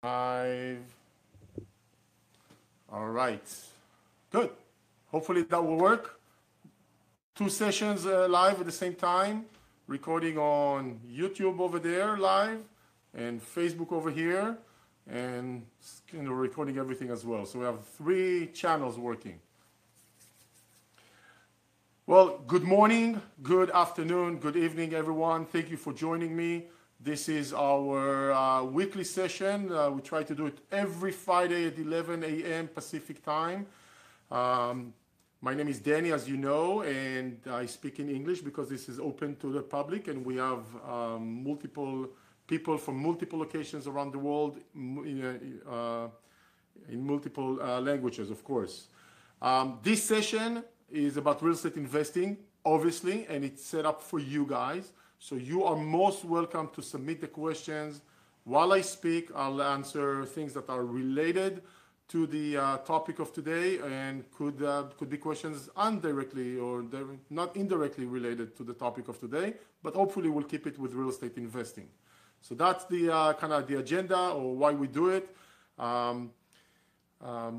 Live. All right. Good. Hopefully that will work. Two sessions live at the same time. Recording on YouTube over there live and Facebook over here, and recording everything as well. So we have 3 channels working. Well, good morning, good afternoon, good evening, everyone. Thank you for joining me. This is our weekly session. We try to do it every Friday at 11 a.m. Pacific time. My name is Danny, as you know, and I speak in English because this is open to the public, and we have multiple people from multiple locations around the world in multiple languages, of course. This session is about real estate investing, obviously, and it's set up for you guys. So you are most welcome to submit the questions. While I speak, I'll answer things that are related to the topic of today, and could be questions indirectly or not indirectly related to the topic of today, but hopefully we'll keep it with real estate investing. So that's the kind of the agenda or why we do it.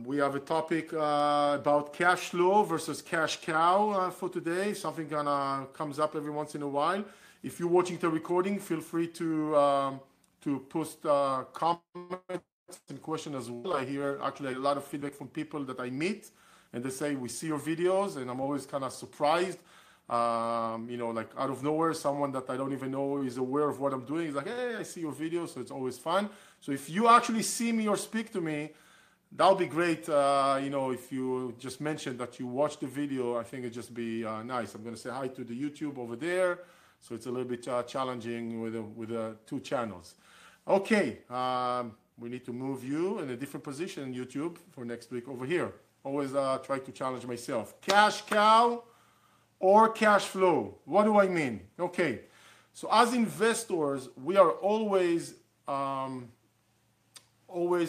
We have a topic about cash flow versus cash cow for today. Something kind of comes up every once in a while. If you're watching the recording, feel free to post comments and questions as well. I hear actually a lot of feedback from people that I meet, and they say, we see your videos, and I'm always kind of surprised. Like out of nowhere, someone that I don't even know is aware of what I'm doing. Is like, hey, I see your video, so it's always fun. So if you actually see me or speak to me, that'll be great. If you just mention that you watched the video, I think it'd just be nice. I'm going to say hi to the YouTube over there. So it's a little bit challenging with the 2 channels. Okay, we need to move you in a different position in YouTube for next week over here. Always try to challenge myself. Cash cow or cash flow? What do I mean? Okay, so as investors, we are always, I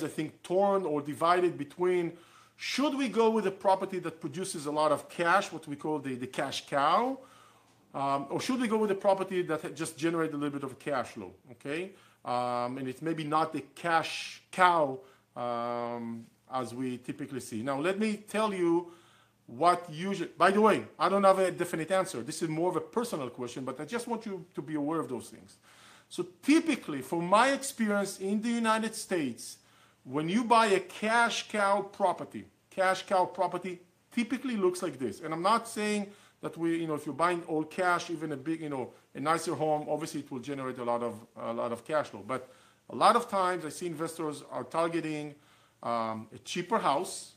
think, torn or divided between should we go with a property that produces a lot of cash, what we call the cash cow, or should we go with a property that just generates a little bit of a cash flow, okay? And it's maybe not the cash cow as we typically see. Now, let me tell you what usually, by the way, I don't have a definite answer. This is more of a personal question, but I just want you to be aware of those things. So typically, from my experience in the United States, when you buy a cash cow property typically looks like this. And I'm not saying that if you're buying all cash, even a big, a nicer home, obviously it will generate a lot of cash flow. But a lot of times I see investors are targeting a cheaper house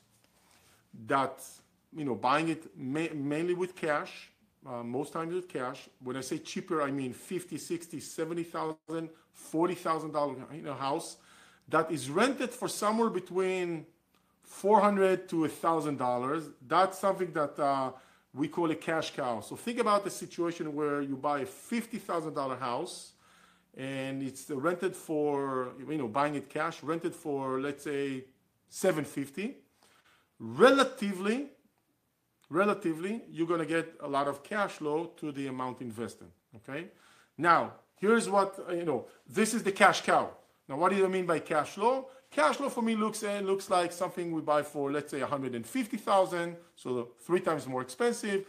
that, buying it mainly with cash, most times with cash. When I say cheaper, I mean $50,000, $60,000, $70,000, $40,000 house that is rented for somewhere between $400 to $1,000. That's something that we call a cash cow. So think about the situation where you buy a $50,000 house and it's rented for, buying it cash, rented for, let's say, $750. Relatively, you're going to get a lot of cash flow to the amount invested, okay? Now, here's what, this is the cash cow. Now, what do you mean by cash flow? Cash flow for me looks like something we buy for, let's say, $150,000, so 3 times more expensive.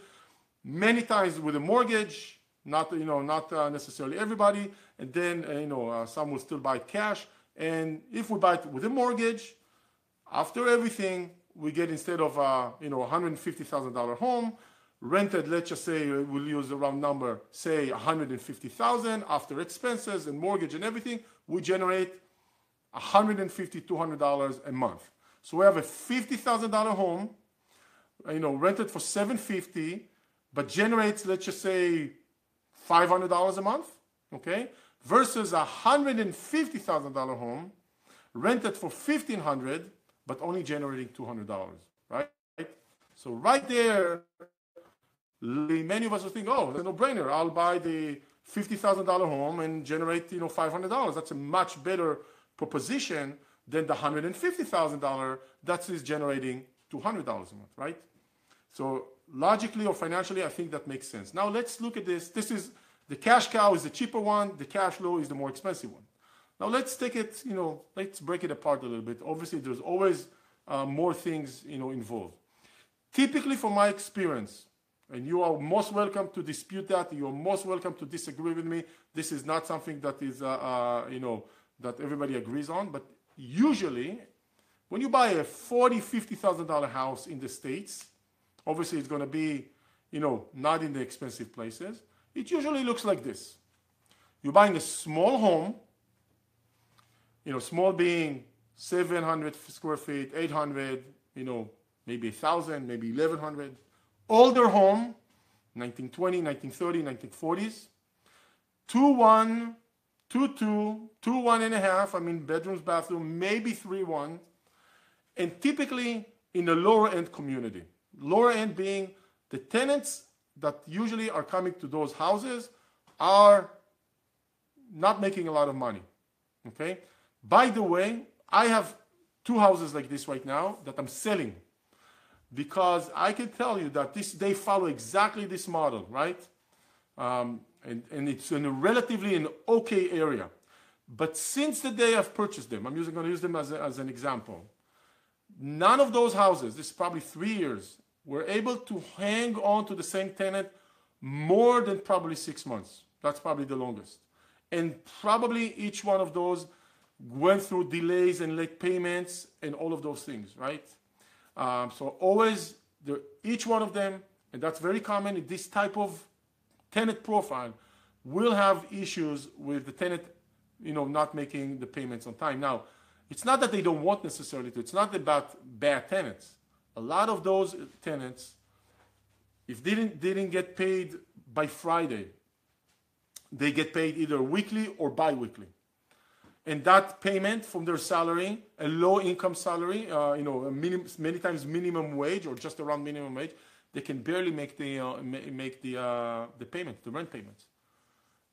Many times with a mortgage, not necessarily everybody, and then some will still buy it cash. And if we buy it with a mortgage, after everything, we get, instead of $150,000 home rented, let's just say we'll use a round number, say $150,000 after expenses and mortgage and everything, we generate $150, $200 a month. So we have a $50,000 home, rented for $750, but generates, let's just say, $500 a month, okay? Versus a $150,000 home, rented for $1,500, but only generating $200, right? So right there, many of us will think, oh, that's a no-brainer. I'll buy the $50,000 home and generate, $500. That's a much better proposition than the $150,000 that is generating $200 a month, right? So logically or financially, I think that makes sense. Now let's look at this. This is the cash cow is the cheaper one. The cash flow is the more expensive one. Now let's take it, let's break it apart a little bit. Obviously, there's always more things, involved. Typically, from my experience, and you are most welcome to dispute that. You are most welcome to disagree with me. This is not something that is, that everybody agrees on. But usually, when you buy a $40,000, $50,000 house in the States, obviously it's going to be, not in the expensive places. It usually looks like this. You're buying a small home, small being 700 square feet, 800, maybe 1,000, maybe 1,100. Older home, 1920, 1930, 1940s. 2-1, 2-2, 2-1.5, bedrooms, bathroom, maybe 3-1. And typically in a lower end community. Lower end being the tenants that usually are coming to those houses are not making a lot of money, okay? By the way, I have 2 houses like this right now that I'm selling because I can tell you that they follow exactly this model, right? And it's in a relatively an okay area. But since the day I've purchased them, I'm going to use them as an example. None of those houses, this is probably 3 years, were able to hang on to the same tenant more than probably 6 months. That's probably the longest. And probably each one of those went through delays and late payments and all of those things, right? So always, each one of them, and that's very common in this type of tenant profile, will have issues with the tenant, not making the payments on time. Now, it's not that they don't want necessarily to. It's not about bad tenants. A lot of those tenants, if they didn't get paid by Friday, they get paid either weekly or bi-weekly. And that payment from their salary, a low-income salary, many times minimum wage or just around minimum wage, they can barely make the payment, the rent payments.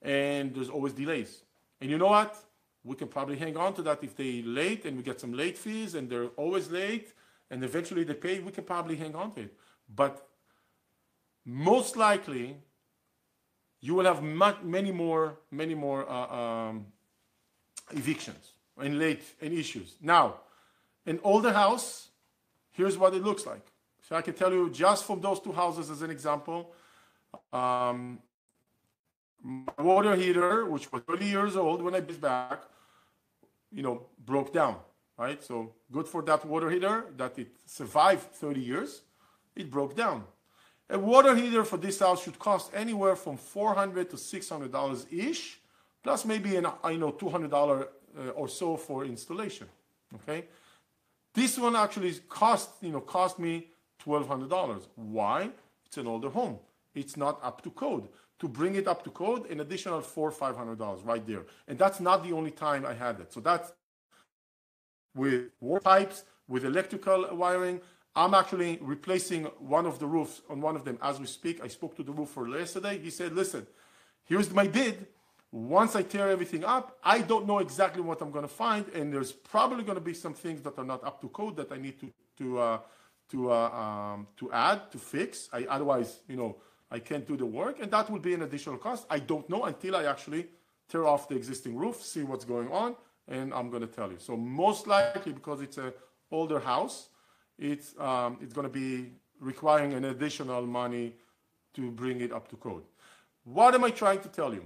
And there's always delays. And you know what? We can probably hang on to that if they're late and we get some late fees and they're always late and eventually they pay, we can probably hang on to it. But most likely, you will have many more evictions and late and issues. Now, an older house, here's what it looks like. So I can tell you just from those 2 houses as an example, my water heater, which was 30 years old when I bought back, broke down, right? So good for that water heater that it survived 30 years. It broke down. A water heater for this house should cost anywhere from $400 to $600 ish, plus maybe $200 or so for installation. Okay, this one actually cost me $1,200. Why? It's an older home. It's not up to code. To bring it up to code, an additional $400 or $500 right there. And that's not the only time I had it. So that's with water pipes, with electrical wiring. I'm actually replacing one of the roofs on one of them as we speak. I spoke to the roofer yesterday. He said, listen, here's my bid. Once I tear everything up, I don't know exactly what I'm going to find. And there's probably going to be some things that are not up to code that I need to add, to fix. Otherwise, I can't do the work, and that will be an additional cost. I don't know until I actually tear off the existing roof, see what's going on, and I'm going to tell you. So most likely, because it's an older house, it's going to be requiring an additional money to bring it up to code. What am I trying to tell you?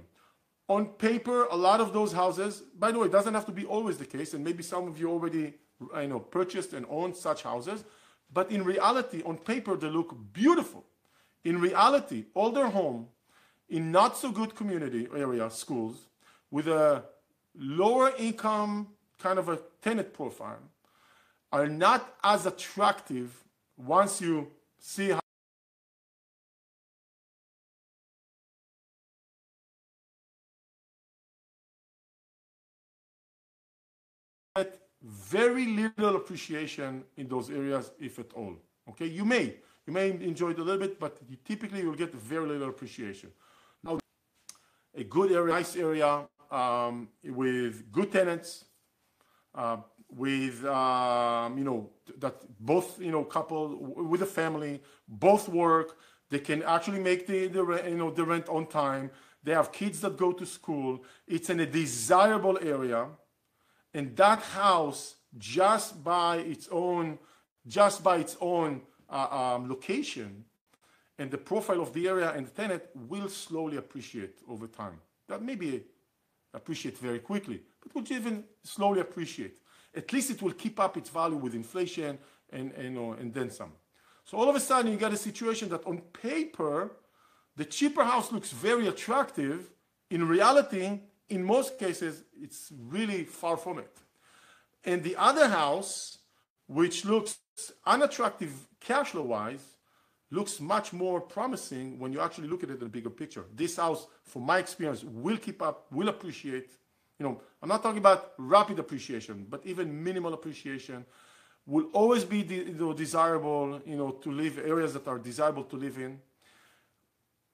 On paper, a lot of those houses, by the way, it doesn't have to be always the case, and maybe some of you already purchased and owned such houses, but in reality, on paper, they look beautiful. In reality, older home in not so good community area schools with a lower income kind of a tenant profile are not as attractive once you see how very little appreciation in those areas, if at all. Okay, you may enjoy it a little bit, but typically you'll get very little appreciation. Now, a good area, nice area, with good tenants, with that both couple with a family, both work. They can actually make the rent on time. They have kids that go to school. It's in a desirable area. And that house, just by its own location and the profile of the area and the tenant, will slowly appreciate over time. That maybe appreciate very quickly, but will even slowly appreciate. At least it will keep up its value with inflation and then some. So all of a sudden you get a situation that on paper, the cheaper house looks very attractive. In reality, in most cases, it's really far from it. And the other house, which looks unattractive cash flow wise, looks much more promising when you actually look at it in a bigger picture. This house, from my experience, will keep up, will appreciate. I'm not talking about rapid appreciation, but even minimal appreciation will always be desirable, to live, areas that are desirable to live in.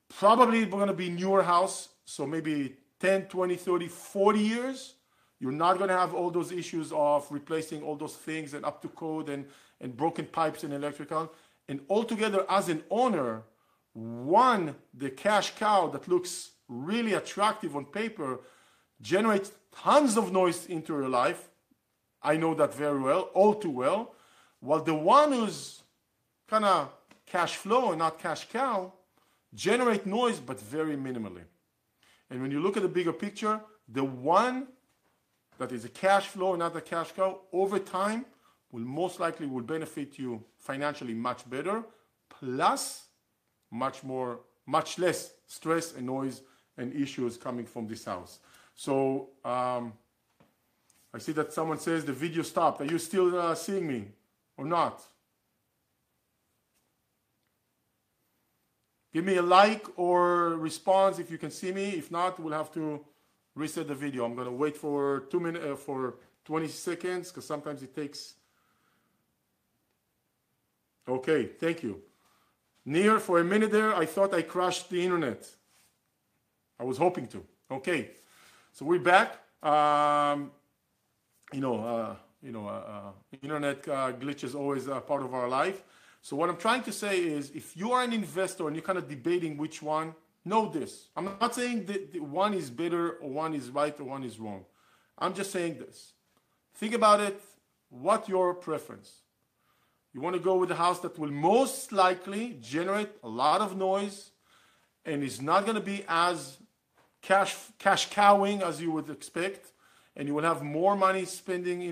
Probably we're going to be newer house, so maybe 10, 20, 30, 40 years. You're not going to have all those issues of replacing all those things and up to code and broken pipes and electrical. And altogether, as an owner, the cash cow that looks really attractive on paper generates tons of noise into your life. I know that very well, all too well. While the one who's kind of cash flow and not cash cow generate noise, but very minimally. And when you look at the bigger picture, the one that is a cash flow and not a cash cow, over time, will most likely benefit you financially much better, plus much less stress and noise and issues coming from this house. So I see that someone says the video stopped. Are you still seeing me or not? Give me a like or response if you can see me. If not, we'll have to reset the video. I'm going to wait for 20 seconds because sometimes it takes. Okay, thank you. Nir, for a minute there, I thought I crashed the internet. I was hoping to. Okay, so we're back. Internet glitch is always a part of our life. So what I'm trying to say is, if you are an investor and you're kind of debating which one, know this. I'm not saying that one is better or one is right or one is wrong. I'm just saying this. Think about it. What's your preference? You want to go with a house that will most likely generate a lot of noise and is not going to be as cash cowing as you would expect, and you will have more money spending,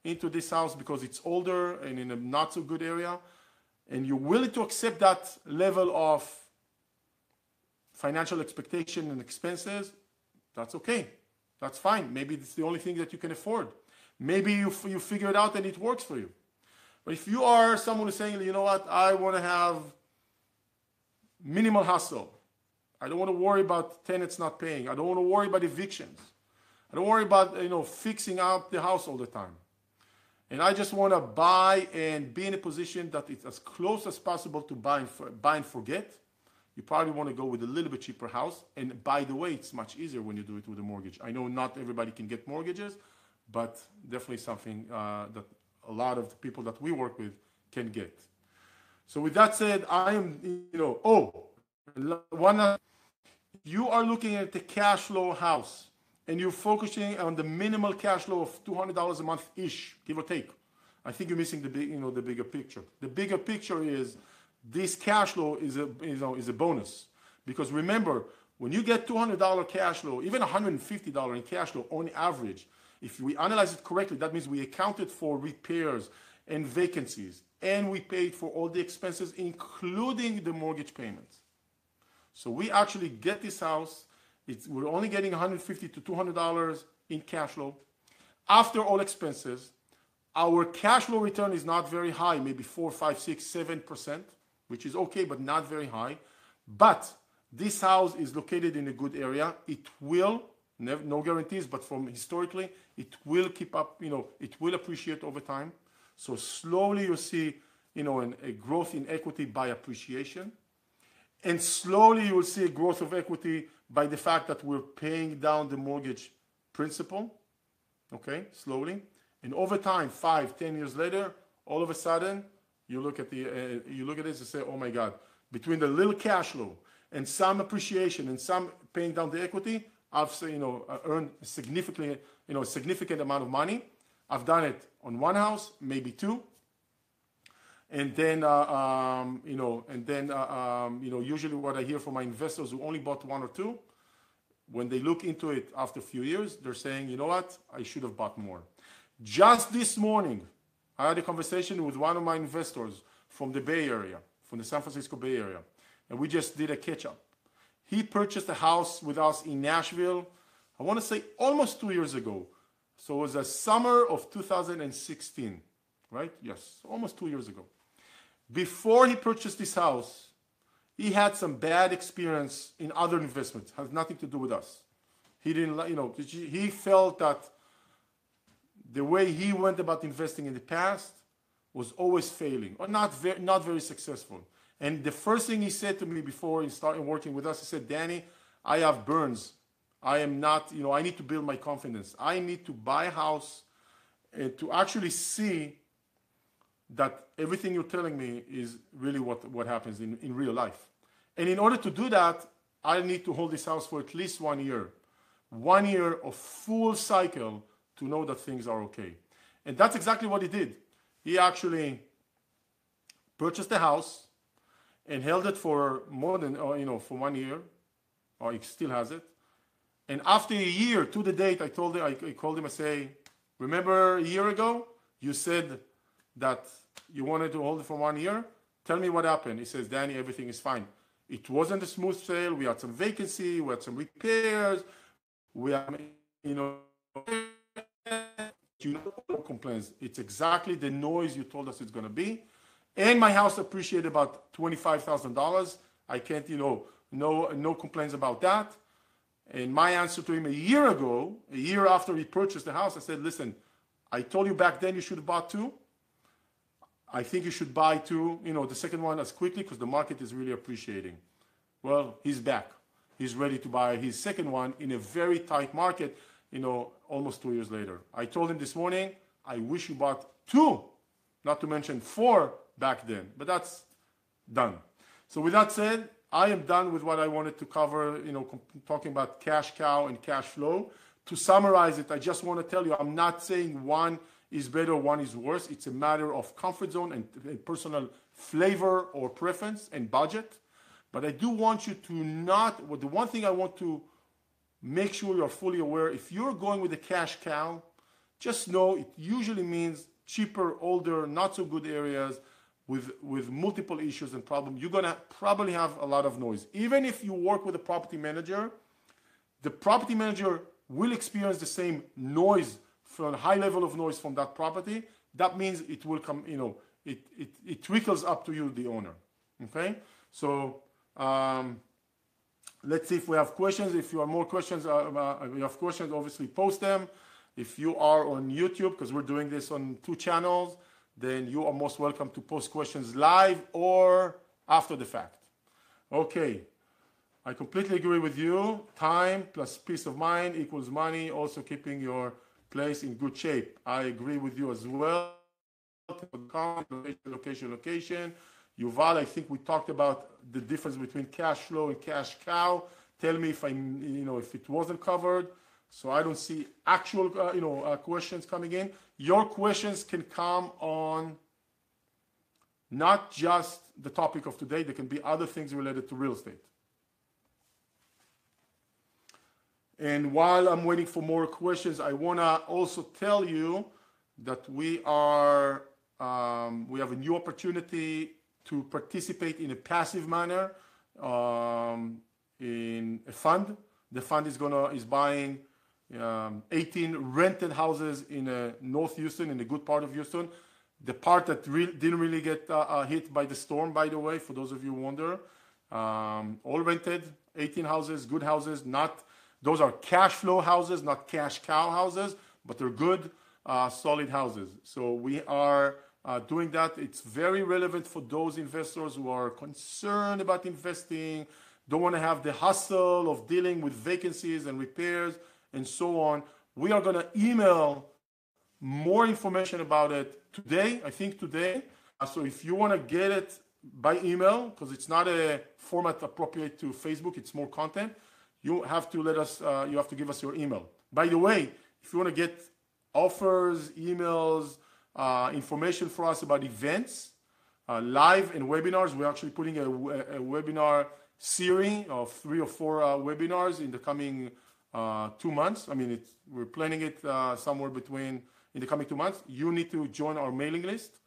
into this house because it's older and in a not so good area, and you're willing to accept that level of financial expectation and expenses, that's okay. That's fine. Maybe it's the only thing that you can afford. Maybe you figure it out and it works for you. But if you are someone who's saying, you know what, I want to have minimal hustle. I don't want to worry about tenants not paying. I don't want to worry about evictions. I don't worry about, fixing up the house all the time. And I just want to buy and be in a position that it's as close as possible to buy and forget. You probably want to go with a little bit cheaper house. And by the way, it's much easier when you do it with a mortgage. I know not everybody can get mortgages, but definitely something that a lot of the people that we work with can get. So with that said, I am, you are looking at the cash flow house and you're focusing on the minimal cash flow of $200 a month-ish, give or take. I think you're missing the bigger picture. The bigger picture is this cash flow is a bonus. Because remember, when you get $200 cash flow, even $150 in cash flow on average, if we analyze it correctly, that means we accounted for repairs and vacancies, and we paid for all the expenses, including the mortgage payments. So we actually get this house. We're only getting $150 to $200 in cash flow. After all expenses, our cash flow return is not very high, maybe 4, 5, 6, 7%, which is okay, but not very high. But this house is located in a good area. It will, no guarantees, but from historically, it will keep up, it will appreciate over time. So slowly you'll see, a growth in equity by appreciation. And slowly you will see a growth of equity by the fact that we're paying down the mortgage principal, okay, slowly. And over time, 5, 10 years later, all of a sudden, you look at this and say, oh my God, between the little cash flow and some appreciation and some paying down the equity, I've earned a significant amount of money. I've done it on one house, maybe two, and then usually what I hear from my investors who only bought one or two, when they look into it after a few years, they're saying, you know what, I should have bought more. Just this morning, I had a conversation with one of my investors from the Bay Area, from the San Francisco Bay Area, and we just did a catch-up. He purchased a house with us in Nashville, I want to say almost 2 years ago. So it was the summer of 2016, right? Yes, almost 2 years ago. Before he purchased this house, he had some bad experience in other investments. Has nothing to do with us. He didn't, he felt that the way he went about investing in the past was always failing or not very successful. And the first thing he said to me before he started working with us, he said, Danny, I have burns. I am not, I need to build my confidence. I need to buy a house and to actually see that everything you're telling me is really what happens in real life. And in order to do that, I need to hold this house for at least 1 year. 1 year of full cycle to know that things are okay. And that's exactly what he did. He actually purchased the house and held it for more than, for 1 year, or he still has it. And after a year, to the date, I called him, I say, remember a year ago, you said that you wanted to hold it for 1 year? Tell me what happened. He says, Danny, everything is fine. It wasn't a smooth sale. We had some vacancy. We had some repairs. We had, complaints. It's exactly the noise you told us it's going to be. And my house appreciated about $25,000. I can't, no complaints about that. And my answer to him a year ago, a year after he purchased the house, I said, listen, I told you back then you should have bought two. I think you should buy two, the second one as quickly because the market is really appreciating. Well, he's back. He's ready to buy his second one in a very tight market, almost 2 years later. I told him this morning, I wish you bought two, not to mention 4 back then, but that's done. So with that said, I am done with what I wanted to cover, talking about cash cow and cash flow. To summarize it, I just want to tell you, I'm not saying one is better, one is worse. It's a matter of comfort zone and personal flavor or preference and budget. But I do want you to the one thing I want to make sure you're fully aware, if you're going with a cash cow, just know it usually means cheaper, older, not so good areas with multiple issues and problems. You're going to probably have a lot of noise. Even if you work with a property manager, the property manager will experience the same noise, from a high level of noise from that property. That means it will come, it trickles up to you, the owner. Okay? So let's see if we have questions. If you have more questions, obviously post them. If you are on YouTube, because we're doing this on 2 channels, then you are most welcome to post questions live or after the fact. Okay. I completely agree with you. Time plus peace of mind equals money, also keeping your place in good shape. I agree with you as well. Location. Yuval, I think we talked about the difference between cash flow and cash cow. Tell me if if it wasn't covered. So I don't see actual, questions coming in. Your questions can come on not just the topic of today. There can be other things related to real estate. And while I'm waiting for more questions, I want to also tell you that we have a new opportunity to participate in a passive manner in a fund. The fund is buying 18 rented houses in North Houston, in a good part of Houston. The part that didn't really get hit by the storm, by the way, for those of you who wonder. All rented, 18 houses, good houses, those are cash flow houses, not cash cow houses, but they're good, solid houses. So we are doing that. It's very relevant for those investors who are concerned about investing, don't want to have the hustle of dealing with vacancies and repairs and so on. We are going to email more information about it today, I think today. So if you want to get it by email, because it's not a format appropriate to Facebook, it's more content, you have to let us, you have to give us your email. By the way, if you want to get offers, emails, information for us about events, live and webinars, we're actually putting a webinar series of 3 or 4 webinars in the coming 2 months. I mean, we're planning it somewhere between in the coming 2 months. You need to join our mailing list.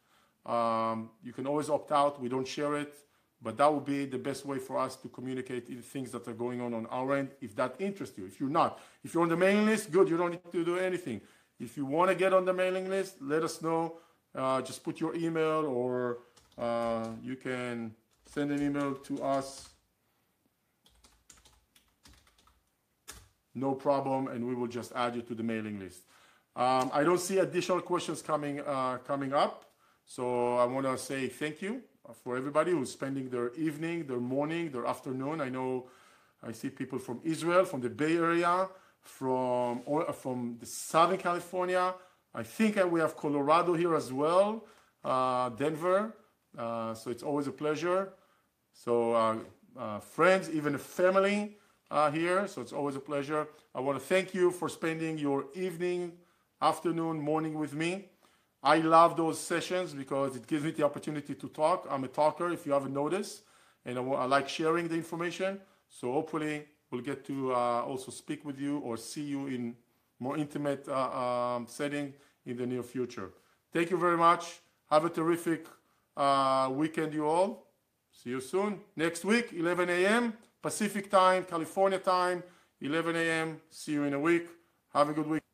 You can always opt out. We don't share it, but that would be the best way for us to communicate things that are going on our end, if that interests you. If you're not, if you're on the mailing list, good, you don't need to do anything. If you want to get on the mailing list, let us know. Just put your email, or you can send an email to us. No problem, and we will just add you to the mailing list. I don't see additional questions coming up, so I want to say thank you for everybody who's spending their evening, their morning, their afternoon. I know I see people from Israel, from the Bay Area, from the Southern California. I think we have Colorado here as well, Denver. So it's always a pleasure. So friends, even a family here. So it's always a pleasure. I want to thank you for spending your evening, afternoon, morning with me. I love those sessions because it gives me the opportunity to talk. I'm a talker, if you haven't noticed, and I like sharing the information. So hopefully we'll get to also speak with you or see you in more intimate setting in the near future. Thank you very much. Have a terrific weekend, you all. See you soon. Next week, 11 a.m. Pacific time, California time, 11 a.m. See you in a week. Have a good week.